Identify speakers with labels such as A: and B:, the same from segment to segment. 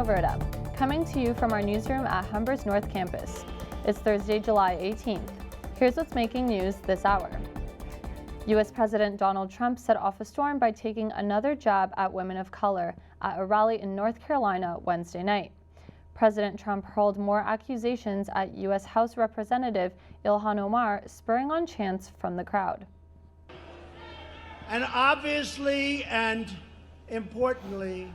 A: Alberta, coming to you from our newsroom at Humber's North Campus. It's Thursday, July 18th. Here's what's making news this hour. U.S. President Donald Trump set off a storm by taking another jab at women of color at a rally in North Carolina Wednesday night. President Trump hurled more accusations at U.S. House Representative Ilhan Omar, spurring on chants from the crowd.
B: And obviously and importantly,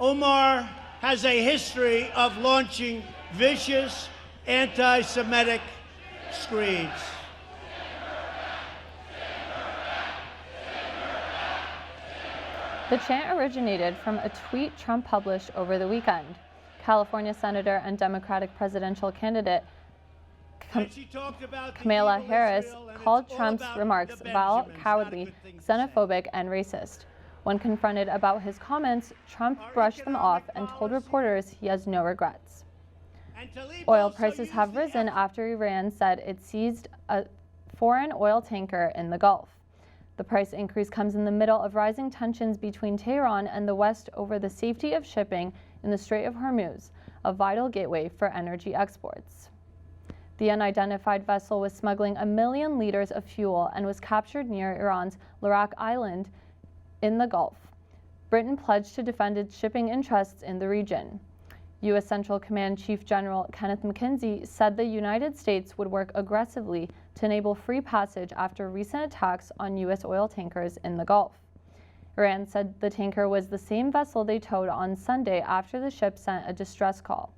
B: Omar has a history of launching vicious anti-Semitic screeds.
A: The chant originated from a tweet Trump published over the weekend. California Senator and Democratic presidential candidate Kamala Harris called Trump's remarks vile, cowardly, xenophobic, and racist. When confronted about his comments, Trump brushed them off and told reporters he has no regrets. Oil prices have risen after Iran said it seized a foreign oil tanker in the Gulf. The price increase comes in the middle of rising tensions between Tehran and the West over the safety of shipping in the Strait of Hormuz, a vital gateway for energy exports. The unidentified vessel was smuggling 1 million liters of fuel and was captured near Iran's Larak Island in the Gulf. Britain pledged to defend its shipping interests in the region. U.S. Central Command Chief General Kenneth McKenzie said the United States would work aggressively to enable free passage after recent attacks on U.S. oil tankers in the Gulf. Iran said the tanker was the same vessel they towed on Sunday after the ship sent a distress call.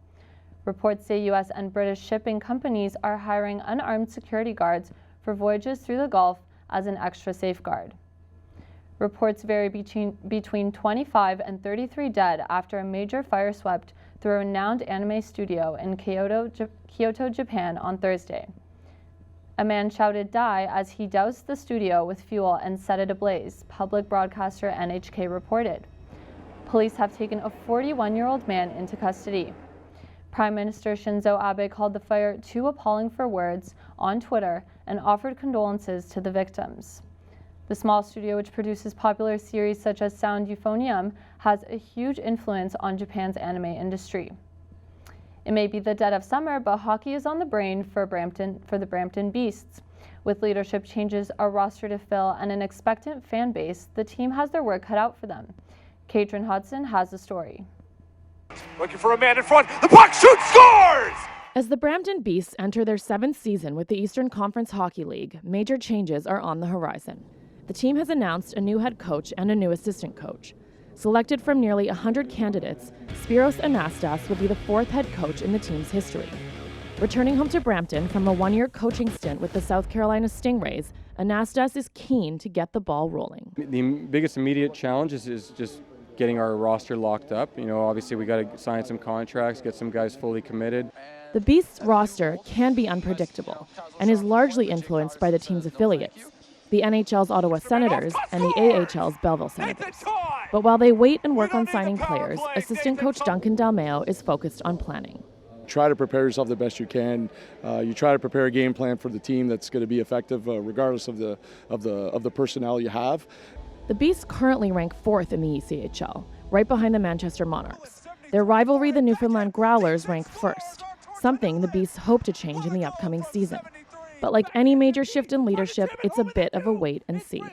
A: Reports say U.S. and British shipping companies are hiring unarmed security guards for voyages through the Gulf as an extra safeguard. Reports vary between 25 and 33 dead after a major fire swept through a renowned anime studio in Kyoto, Japan on Thursday. A man shouted "die" as he doused the studio with fuel and set it ablaze, public broadcaster NHK reported. Police have taken a 41-year-old man into custody. Prime Minister Shinzo Abe called the fire too appalling for words on Twitter and offered condolences to the victims. The small studio, which produces popular series such as Sound Euphonium, has a huge influence on Japan's anime industry. It may be the dead of summer, but hockey is on the brain for the Brampton Beasts. With leadership changes, a roster to fill, and an expectant fan base, the team has their work cut out for them. Katrin Hudson has the story.
C: Looking for a man in front. The puck shoots, scores!
D: As the Brampton Beasts enter their 7th season with the Eastern Conference Hockey League, major changes are on the horizon. The team has announced a new head coach and a new assistant coach. Selected from nearly 100 candidates, Spiros Anastas will be the 4th head coach in the team's history. Returning home to Brampton from a 1-year coaching stint with the South Carolina Stingrays, Anastas is keen to get the ball rolling.
E: The biggest immediate challenge is just getting our roster locked up. You know, obviously we got to sign some contracts, get some guys fully committed.
D: The Beasts roster can be unpredictable and is largely influenced by the team's affiliates, the NHL's Ottawa Senators and the AHL's Belleville Senators. But while they wait and work on signing players, assistant coach Duncan Dalmeo is focused on planning.
F: Try to prepare yourself the best you can. You try to prepare a game plan for the team that's going to be effective, regardless of the personnel you have.
D: The Beasts currently rank 4th in the ECHL, right behind the Manchester Monarchs. Their rivalry, the Newfoundland Growlers, rank 1st, something the Beasts hope to change in the upcoming season. But like any major shift in leadership, it's a bit of a wait and see.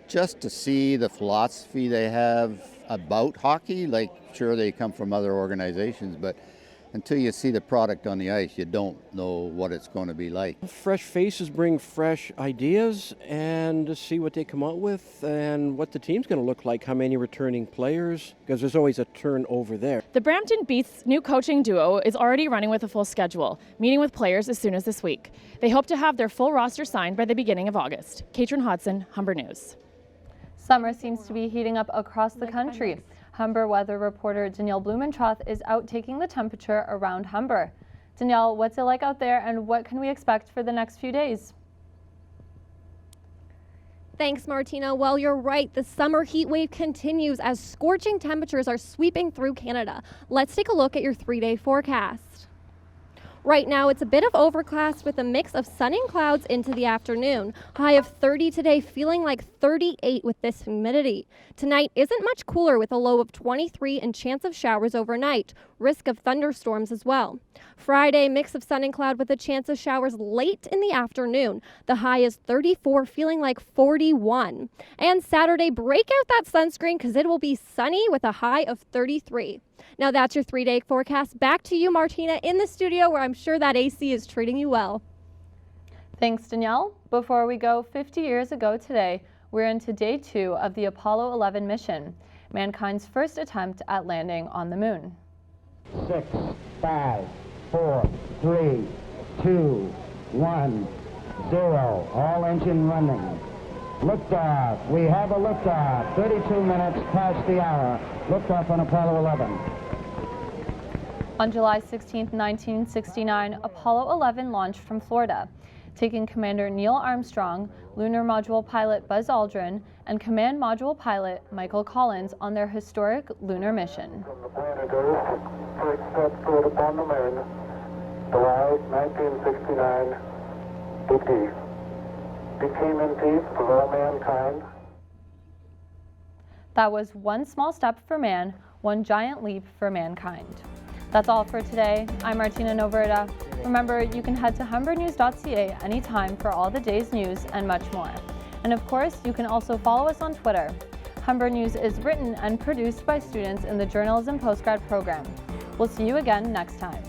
G: Just to see the philosophy they have about hockey, like sure they come from other organizations, but until you see the product on the ice, you don't know what it's going to be like.
H: Fresh faces bring fresh ideas, and to see what they come out with and what the team's going to look like, how many returning players, because there's always a turnover there.
D: The Brampton Beasts' new coaching duo is already running with a full schedule, meeting with players as soon as this week. They hope to have their full roster signed by the beginning of August. Katrin Hodson, Humber News.
A: Summer seems to be heating up across the country. Humber weather reporter Danielle Blumentroth is out taking the temperature around Humber. Danielle, what's it like out there and what can we expect for the next few days?
I: Thanks, Martina. Well, you're right. The summer heat wave continues as scorching temperatures are sweeping through Canada. Let's take a look at your 3-day forecast. Right now, it's a bit of overcast with a mix of sun and clouds into the afternoon. High of 30 today, feeling like 38 with this humidity. Tonight isn't much cooler with a low of 23 and chance of showers overnight. Risk of thunderstorms as well. Friday, mix of sun and cloud with a chance of showers late in the afternoon. The high is 34, feeling like 41. And Saturday, break out that sunscreen because it will be sunny with a high of 33. Now that's your 3-day forecast. Back to you, Martina, in the studio where I'm sure that AC is treating you well.
A: Thanks, Danielle. Before we go, 50 years ago today, we're into day 2 of the Apollo 11 mission, mankind's first attempt at landing on the moon.
J: 6, 5, 4, 3, 2, 1, 0. All engine running. Liftoff. We have a liftoff. 32 minutes past the hour. Liftoff on Apollo 11.
A: On July 16, 1969, Apollo 11 launched from Florida, taking Commander Neil Armstrong, Lunar Module pilot Buzz Aldrin, and Command Module pilot Michael Collins on their historic lunar mission.
K: From the planet Earth, first set foot upon the moon, July 1969, BP. Became in peace for all mankind.
A: That was one small step for man, one giant leap for mankind. That's all for today. I'm Martina Noverda. Remember, you can head to humbernews.ca anytime for all the day's news and much more. And of course, you can also follow us on Twitter. Humber News is written and produced by students in the Journalism Postgrad program. We'll see you again next time.